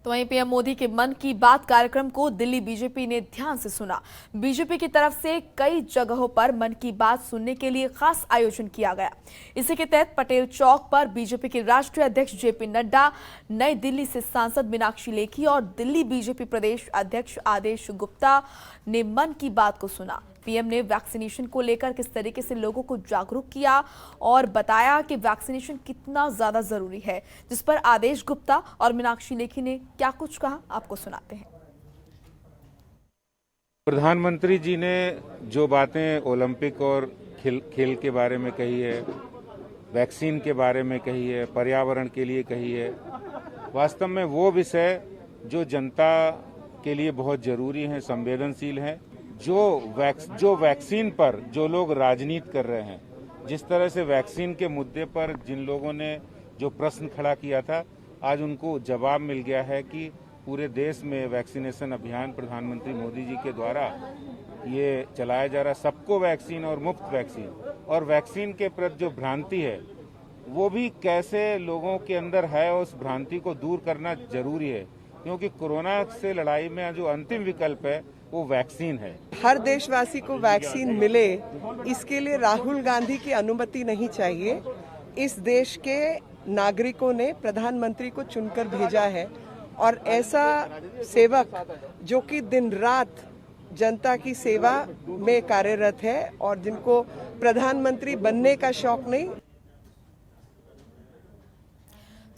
तो वहीं पीएम मोदी के मन की बात कार्यक्रम को दिल्ली बीजेपी ने ध्यान से सुना। बीजेपी की तरफ से कई जगहों पर मन की बात सुनने के लिए खास आयोजन किया गया। इसी के तहत पटेल चौक पर बीजेपी के राष्ट्रीय अध्यक्ष जेपी नड्डा, नई दिल्ली से सांसद मीनाक्षी लेखी और दिल्ली बीजेपी प्रदेश अध्यक्ष आदेश गुप्ता ने मन की बात को सुना। पीएम ने वैक्सीनेशन को लेकर किस तरीके से लोगों को जागरूक किया और बताया कि वैक्सीनेशन कितना ज्यादा जरूरी है, जिस पर आदेश गुप्ता और मीनाक्षी लेखी ने क्या कुछ कहा, आपको सुनाते हैं। प्रधानमंत्री जी ने जो बातें ओलंपिक और खेल के बारे में कही है, वैक्सीन के बारे में कही है, पर्यावरण के लिए कही है, वास्तव में वो विषय जो जनता के लिए बहुत जरूरी है, संवेदनशील है। जो वैक्सीन पर जो लोग राजनीति कर रहे हैं, जिस तरह से वैक्सीन के मुद्दे पर जिन लोगों ने जो प्रश्न खड़ा किया था, आज उनको जवाब मिल गया है कि पूरे देश में वैक्सीनेशन अभियान प्रधानमंत्री मोदी जी के द्वारा ये चलाया जा रहा है। सबको वैक्सीन और मुफ्त वैक्सीन, और वैक्सीन के प्रति जो भ्रांति है वो भी कैसे लोगों के अंदर है, उस भ्रांति को दूर करना जरूरी है, क्योंकि कोरोना से लड़ाई में जो अंतिम विकल्प है वो वैक्सीन है। हर देशवासी को वैक्सीन मिले, इसके लिए राहुल गांधी की अनुमति नहीं चाहिए। इस देश के नागरिकों ने प्रधानमंत्री को चुनकर भेजा है और ऐसा सेवक जो कि दिन रात जनता की सेवा में कार्यरत है और जिनको प्रधानमंत्री बनने का शौक नहीं।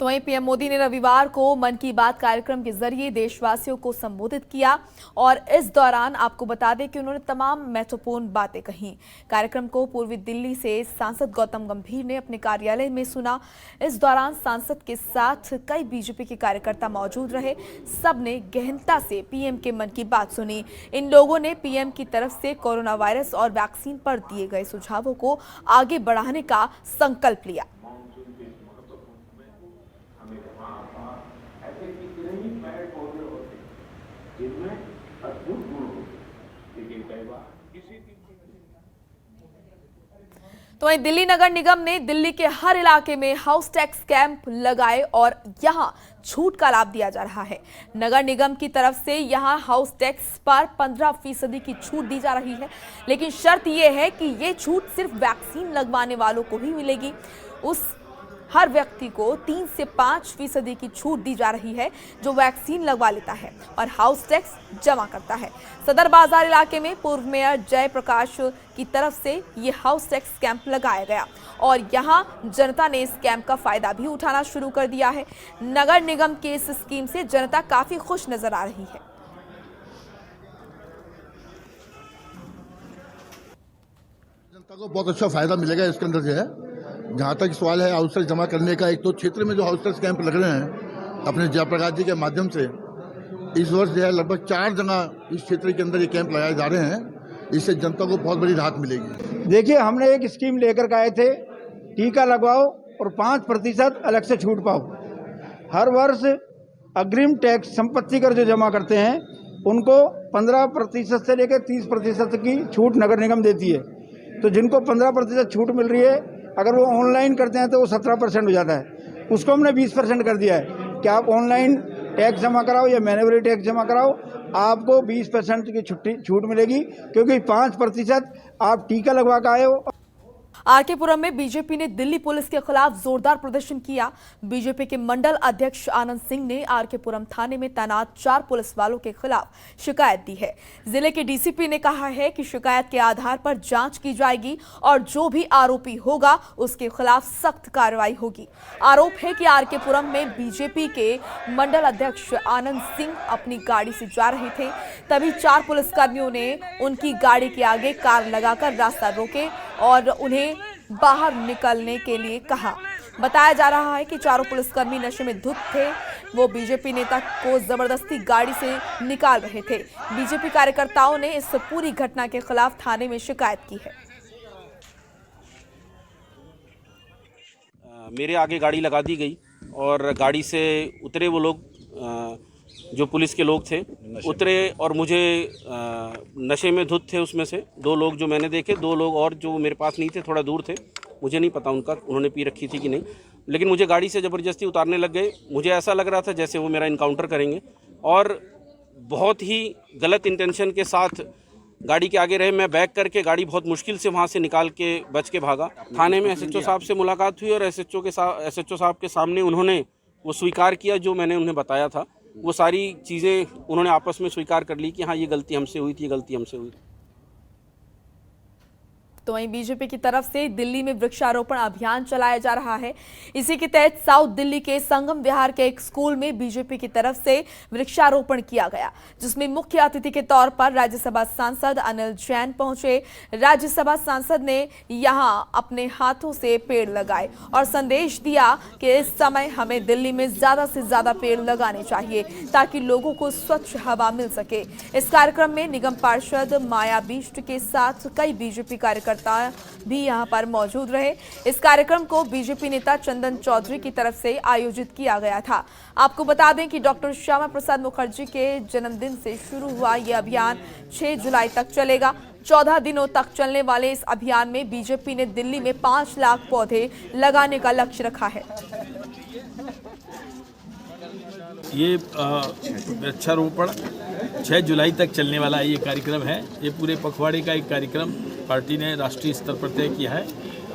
तो वहीं पीएम मोदी ने रविवार को मन की बात कार्यक्रम के जरिए देशवासियों को संबोधित किया और इस दौरान आपको बता दें कि उन्होंने तमाम महत्वपूर्ण बातें कही। कार्यक्रम को पूर्वी दिल्ली से सांसद गौतम गंभीर ने अपने कार्यालय में सुना। इस दौरान सांसद के साथ कई बीजेपी के कार्यकर्ता मौजूद रहे। सबने गहनता से पीएम के मन की बात सुनी। इन लोगों ने पीएम की तरफ से कोरोना वायरस और वैक्सीन पर दिए गए सुझावों को आगे बढ़ाने का संकल्प लिया। तो वहीं दिल्ली नगर निगम ने दिल्ली के हर इलाके में हाउस टैक्स कैंप लगाए और यहां छूट का लाभ दिया जा रहा है। नगर निगम की तरफ से यहां हाउस टैक्स पर 15% की छूट दी जा रही है, लेकिन शर्त यह है कि ये छूट सिर्फ वैक्सीन लगवाने वालों को ही मिलेगी। उस हर व्यक्ति को 3 से 5% की छूट दी जा रही है जो वैक्सीन लगवा लेता है और हाउस टैक्स जमा करता है। सदर बाजार इलाके में पूर्व मेयर जयप्रकाश की तरफ से ये हाउस टैक्स कैंप लगाया गया और यहां जनता ने इस कैंप का फायदा भी उठाना शुरू कर दिया है। नगर निगम के इस स्कीम से जनता काफी खुश नजर आ रही है। जनता को बहुत अच्छा फायदा मिलेगा इसके अंदर जो है। जहाँ तक सवाल है हाउस टैक्स जमा करने का, एक तो क्षेत्र में जो हाउस टैक्स कैंप लग रहे हैं अपने जयप्रकाश जी के माध्यम से, इस वर्ष जो है लगभग 4 जगह इस क्षेत्र के अंदर ये कैंप लगाए जा रहे हैं। इससे जनता को बहुत बड़ी राहत मिलेगी। देखिए, हमने एक स्कीम लेकर के आए थे, टीका लगवाओ और 5% अलग से छूट पाओ। हर वर्ष अग्रिम टैक्स संपत्ति कर जो जमा करते हैं उनको 15% से लेकर 30% की छूट नगर निगम देती है। तो जिनको 15% छूट मिल रही है, अगर वो ऑनलाइन करते हैं तो वो 17% हो जाता है। उसको हमने 20% कर दिया है कि आप ऑनलाइन टैक्स जमा कराओ या मैन्युअली टैक्स जमा कराओ, आपको 20% की छूट मिलेगी, क्योंकि 5% आप टीका लगवा कर आए हो। आरके पुरम में बीजेपी ने दिल्ली पुलिस के खिलाफ जोरदार प्रदर्शन किया। बीजेपी के मंडल अध्यक्ष आनंद सिंह ने आरके पुरम थाने में तैनात 4 पुलिस वालों के खिलाफ शिकायत दी है। जिले के डीसीपी ने कहा है कि शिकायत के आधार पर जांच की जाएगी और जो भी आरोपी होगा उसके खिलाफ सख्त कार्रवाई होगी। आरोप है कि आरके पुरम में बीजेपी के मंडल अध्यक्ष आनंद सिंह अपनी गाड़ी से जा रहे थे, तभी 4 पुलिसकर्मियों ने उनकी गाड़ी के आगे कार लगाकर रास्ता रोके और उन्हें बाहर निकलने के लिए कहा। बताया जा रहा है कि चारों पुलिसकर्मी नशे में धुत थे। वो बीजेपी नेता को जबरदस्ती गाड़ी से निकाल रहे थे। बीजेपी कार्यकर्ताओं ने इस पूरी घटना के खिलाफ थाने में शिकायत की है। मेरे आगे गाड़ी लगा दी गई और गाड़ी से उतरे वो लोग, जो पुलिस के लोग थे उतरे और मुझे नशे में धुत थे। उसमें से 2 लोग जो मैंने देखे, 2 लोग और जो मेरे पास नहीं थे, थोड़ा दूर थे, मुझे नहीं पता उनका, उन्होंने पी रखी थी कि नहीं। लेकिन मुझे गाड़ी से ज़बरदस्ती उतारने लग गए। मुझे ऐसा लग रहा था जैसे वो मेरा इनकाउंटर करेंगे, और बहुत ही गलत इंटेंशन के साथ गाड़ी के आगे रहे। मैं बैक करके गाड़ी बहुत मुश्किल से वहाँ से निकाल के बच के भागा। थाने में एसएचओ साहब से मुलाकात हुई और एसएचओ साहब के सामने उन्होंने वो स्वीकार किया जो मैंने उन्हें बताया था। वो सारी चीज़ें उन्होंने आपस में स्वीकार कर ली कि हाँ, ये गलती हमसे हुई थी, ये गलती हमसे हुई थी। तो वहीं बीजेपी की तरफ से दिल्ली में वृक्षारोपण अभियान चलाया जा रहा है। इसी के तहत साउथ दिल्ली के संगम विहार के एक स्कूल में बीजेपी की तरफ से वृक्षारोपण किया गया, जिसमें मुख्य अतिथि के तौर पर राज्यसभा सांसद अनिल जैन पहुंचे। राज्यसभा सांसद ने यहां अपने हाथों से पेड़ लगाए और संदेश दिया कि इस समय हमें दिल्ली में ज्यादा से ज्यादा पेड़ लगाने चाहिए ताकि लोगों को स्वच्छ हवा मिल सके। इस कार्यक्रम में निगम पार्षद माया बिष्ट के साथ कई बीजेपी कार्यकर्ता भी यहां पर मौजूद रहे। इस कार्यक्रम को बीजेपी नेता चंदन चौधरी की तरफ से आयोजित किया गया था। आपको बता दें कि डॉक्टर श्यामा प्रसाद मुखर्जी के जन्मदिन से शुरू हुआ यह अभियान 6 जुलाई तक चलेगा। 14 दिनों तक चलने वाले इस अभियान में बीजेपी ने दिल्ली में 5 लाख पौधे लगाने का लक्ष्य रखा है। ये वृक्षारोपण 6 जुलाई तक चलने वाला ये कार्यक्रम है। ये पूरे पखवाड़े का एक कार्यक्रम पार्टी ने राष्ट्रीय स्तर पर तय किया है।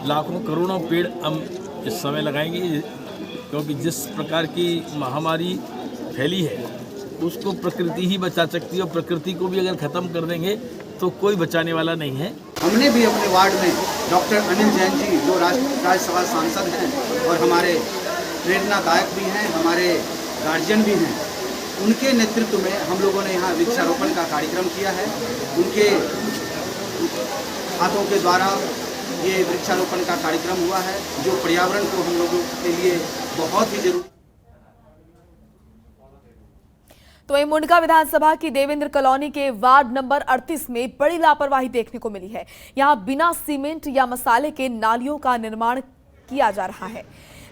लाखों करोड़ों पेड़ हम इस समय लगाएंगे, क्योंकि जिस प्रकार की महामारी फैली है उसको प्रकृति ही बचा सकती है, और प्रकृति को भी अगर ख़त्म कर देंगे तो कोई बचाने वाला नहीं है। हमने भी अपने वार्ड में डॉक्टर अनिल जैन जी, जो राज्यसभा सांसद हैं और हमारे प्रेरणादायक भी हैं, हमारे गार्जियन भी हैं, उनके नेतृत्व में हम लोगों ने यहाँ वृक्षारोपण का कार्यक्रम किया है। उनके हाथों के द्वारा ये वृक्षारोपण का कार्यक्रम हुआ है, जो पर्यावरण को हम लोगों के लिए बहुत ही जरूरी। तो वहीं मुंडका विधानसभा की देवेंद्र कॉलोनी के वार्ड नंबर 38 में बड़ी लापरवाही देखने को मिली है। यहां बिना सीमेंट या मसाले के नालियों का निर्माण किया जा रहा है।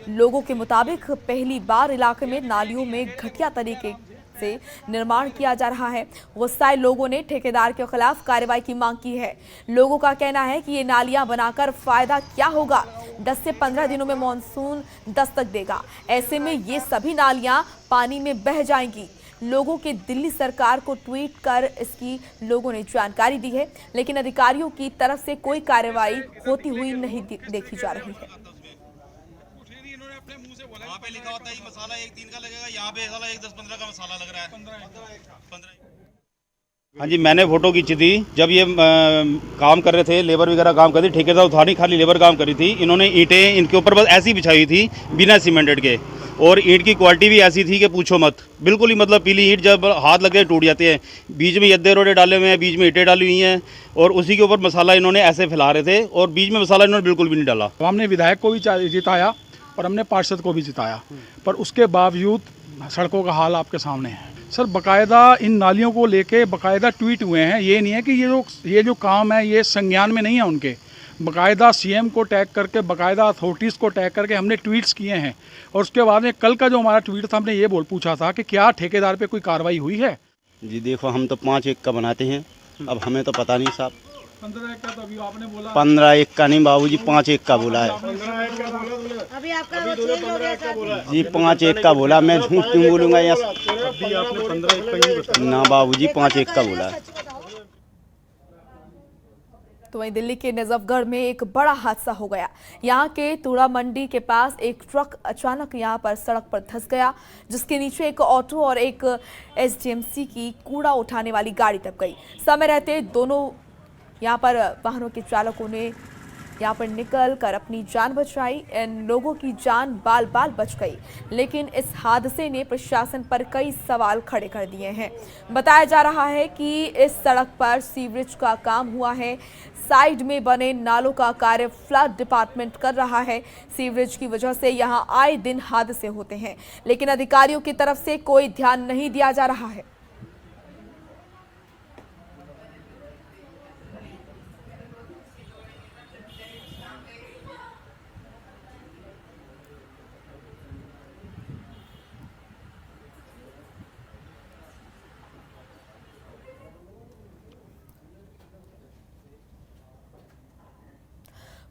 लोगों के मुताबिक पहली बार इलाके में नालियों में घटिया तरीके से निर्माण किया जा रहा है। गुस्साए लोगों ने ठेकेदार के खिलाफ कार्रवाई की मांग की है। लोगों का कहना है कि ये नालियां बनाकर फायदा क्या होगा, 10 से 15 दिनों में मानसून दस्तक देगा, ऐसे में ये सभी नालियां पानी में बह जाएंगी। लोगों के दिल्ली सरकार को ट्वीट कर इसकी लोगों ने जानकारी दी है, लेकिन अधिकारियों की तरफ से कोई कार्रवाई होती हुई नहीं देखी जा रही है। वहाँ पे लिखा होता है ये मसाला 1 दिन का लगेगा, यहाँ पे साला 10-15 का मसाला लग रहा है। 15। हाँ जी, मैंने फोटो खींची थी जब ये काम कर रहे थे, लेबर वगैरह काम कर रही, ठेकेदार उठानी खाली लेबर काम कर रही थी। इन्होंने ईंटें इनके ऊपर बस ऐसी बिछाई थी बिना सीमेंटेड के, और ईंट की क्वालिटी भी ऐसी थी कि पूछो मत। बिल्कुल ही मतलब पीली ईंट जब हाथ लगे टूट जाते हैं। बीच में यद्दे रोडे डाले हुए हैं, बीच में ईंटें डाली हुई हैं, और उसी के ऊपर मसाला इन्होंने ऐसे फैला रहे थे, और बीच में मसाला इन्होंने बिल्कुल भी नहीं डाला। हमने विधायक को भी जिताया और हमने पार्षद को भी जिताया, पर उसके बावजूद सड़कों का हाल आपके सामने है। सर, बकायदा इन नालियों को लेके बकायदा ट्वीट हुए हैं। ये नहीं है कि ये जो काम है ये संज्ञान में नहीं है उनके। बकायदा सीएम को टैग करके, बकायदा अथॉरिटीज़ को टैग करके हमने ट्वीट्स किए हैं। और उसके बाद में कल का जो हमारा ट्वीट था, हमने ये पूछा था कि क्या ठेकेदार पे कोई कार्रवाई हुई है। जी देखो, हम तो 5 एकड़ का बनाते हैं, अब हमें तो पता नहीं साहब। 15 एकड़ तो अभी आपने बोला। 15 एकड़ का नहीं बाबूजी, 5 एकड़ का बोला है। अभी आपका वो चेंज हो गया सर। जी 5 एकड़ का बोला, मैं झूठ क्यों बोलूँगा यहाँ। ना बाबूजी 5 एकड़ का बोला है। तो वहीं दिल्ली के नजफगढ़ में एक बड़ा हादसा हो गया। यहाँ के तूड़ा मंडी के पास एक ट्रक अचानक यहाँ पर सड़क पर धंस गया, जिसके नीचे एक ऑटो और एक एसडीएमसी की कूड़ा उठाने वाली गाड़ी दब गई। समय रहते दोनों यहाँ पर वाहनों के चालकों ने यहाँ पर निकल कर अपनी जान बचाई। इन लोगों की जान बाल बाल बच गई, लेकिन इस हादसे ने प्रशासन पर कई सवाल खड़े कर दिए हैं। बताया जा रहा है कि इस सड़क पर सीवरेज का काम हुआ है। साइड में बने नालों का कार्य फ्लड डिपार्टमेंट कर रहा है। सीवरेज की वजह से यहाँ आए दिन हादसे होते हैं, लेकिन अधिकारियों की तरफ से कोई ध्यान नहीं दिया जा रहा है।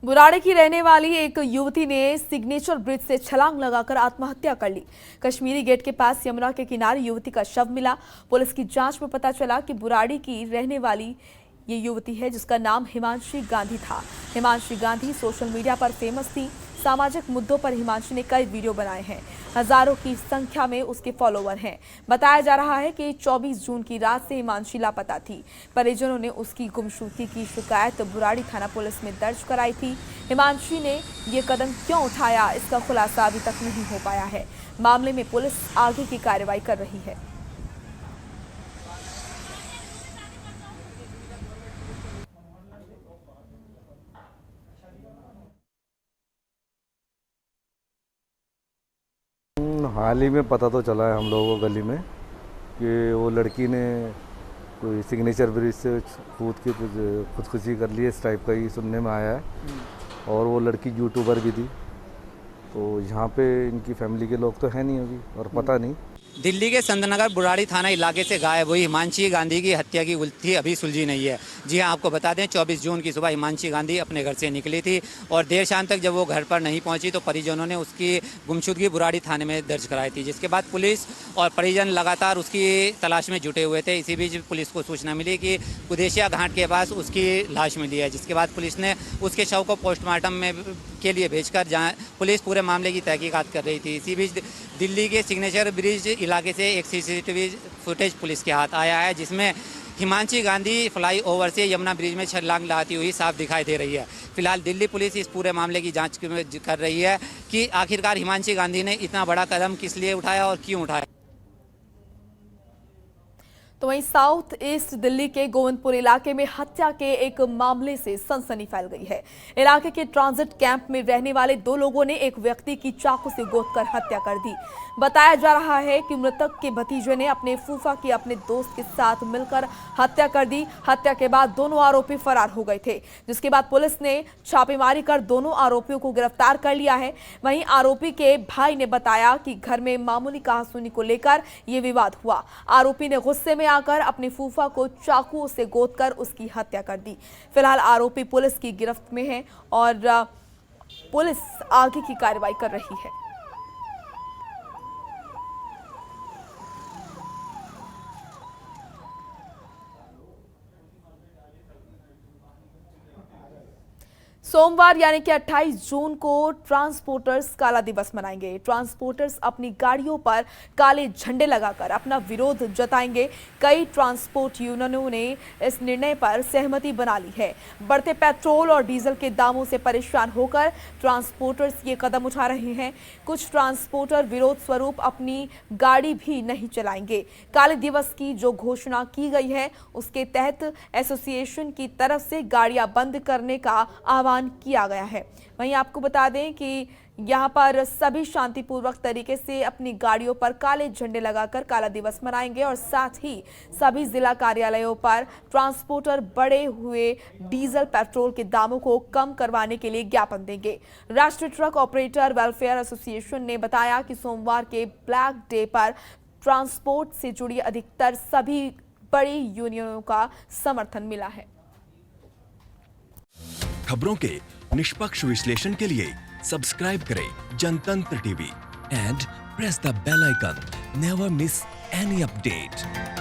बुराड़ी की रहने वाली एक युवती ने सिग्नेचर ब्रिज से छलांग लगाकर आत्महत्या कर ली। कश्मीरी गेट के पास यमुना के किनारे युवती का शव मिला। पुलिस की जांच में पता चला कि बुराड़ी की रहने वाली ये युवती है जिसका नाम हिमांशी गांधी था। हिमांशी गांधी सोशल मीडिया पर फेमस थी। सामाजिक मुद्दों पर हिमांशी ने कई वीडियो बनाए हैं। हजारों की संख्या में उसके फॉलोवर हैं। बताया जा रहा है कि 24 जून की रात से हिमांशी लापता थी। परिजनों ने उसकी गुमशुदगी की शिकायत बुराड़ी थाना पुलिस में दर्ज कराई थी। हिमांशी ने ये कदम क्यों उठाया, इसका खुलासा अभी तक नहीं हो पाया है। मामले में पुलिस आगे की कार्रवाई कर रही है। हाल ही में पता तो चला है हम लोगों को गली में कि वो लड़की ने कोई सिग्नेचर ब्रिज से कूद के कुछ खुदकुशी कर ली है, इस टाइप का ही सुनने में आया है। और वो लड़की यूट्यूबर भी थी, तो यहाँ पे इनकी फैमिली के लोग तो है नहीं अभी और पता नहीं। दिल्ली के संतनगर बुराड़ी थाना इलाके से गायब हुई हिमांशी गांधी की हत्या की गुत्थी अभी सुलझी नहीं है। जी हां, आपको बता दें 24 जून की सुबह हिमांशी गांधी अपने घर से निकली थी और देर शाम तक जब वो घर पर नहीं पहुंची तो परिजनों ने उसकी गुमशुदगी बुराड़ी थाने में दर्ज कराई थी, जिसके बाद पुलिस और परिजन लगातार उसकी तलाश में जुटे हुए थे। इसी बीच पुलिस को सूचना मिली कि कुदेशिया घाट के पास उसकी लाश मिली है, जिसके बाद पुलिस ने उसके शव को पोस्टमार्टम में के लिए भेजकर जहाँ पुलिस पूरे मामले की तहकीकात कर रही थी। इसी बीच दिल्ली के सिग्नेचर ब्रिज इलाके से एक सीसीटीवी फुटेज पुलिस के हाथ आया है, जिसमें हिमांशी गांधी फ्लाईओवर से यमुना ब्रिज में छलांग लगाती हुई साफ दिखाई दे रही है। फिलहाल दिल्ली पुलिस इस पूरे मामले की जांच कर रही है कि आखिरकार हिमांशी गांधी ने इतना बड़ा कदम किस लिए उठाया और क्यों उठाया। तो वहीं साउथ ईस्ट दिल्ली के गोविंदपुर इलाके में हत्या के एक मामले से सनसनी फैल गई है। इलाके के ट्रांजिट कैंप में रहने वाले 2 लोगों ने एक व्यक्ति की चाकू से गोदकर हत्या कर दी। बताया जा रहा है कि मृतक के भतीजे ने अपने फूफा की अपने दोस्त के साथ मिलकर हत्या कर दी। हत्या के बाद दोनों आरोपी फरार हो गए थे, जिसके बाद पुलिस ने छापेमारी कर दोनों आरोपियों को गिरफ्तार कर लिया है। वहीं आरोपी के भाई ने बताया कि घर में मामूली कहासुनी को लेकर ये विवाद हुआ। आरोपी ने गुस्से में आकर अपने फूफा को चाकू से गोदकर उसकी हत्या कर दी। फिलहाल आरोपी पुलिस की गिरफ्त में है और पुलिस आगे की कार्रवाई कर रही है। सोमवार यानी कि 28 जून को ट्रांसपोर्टर्स काला दिवस मनाएंगे। ट्रांसपोर्टर्स अपनी गाड़ियों पर काले झंडे लगाकर अपना विरोध जताएंगे। कई ट्रांसपोर्ट यूनियनों ने इस निर्णय पर सहमति बना ली है। बढ़ते पेट्रोल और डीजल के दामों से परेशान होकर ट्रांसपोर्टर्स ये कदम उठा रहे हैं। कुछ ट्रांसपोर्टर विरोध स्वरूप अपनी गाड़ी भी नहीं चलाएंगे। काले दिवस की जो घोषणा की गई है उसके तहत एसोसिएशन की तरफ से गाड़ियां बंद करने का आह्वान किया गया है। वहीं आपको बता दें कि यहां पर सभी शांतिपूर्वक तरीके से अपनी गाड़ियों पर काले झंडे लगाकर काला दिवस मनाएंगे और साथ ही सभी जिला कार्यालयों पर ट्रांसपोर्टर बढ़े हुए डीजल पेट्रोल के दामों को कम करवाने के लिए ज्ञापन देंगे। राष्ट्रीय ट्रक ऑपरेटर वेलफेयर एसोसिएशन ने बताया कि सोमवार के ब्लैक डे पर ट्रांसपोर्ट से जुड़ी अधिकतर सभी बड़ी यूनियनों का समर्थन मिला है। खबरों के निष्पक्ष विश्लेषण के लिए सब्सक्राइब करें Jantantra TV and press the bell icon. Never miss any update.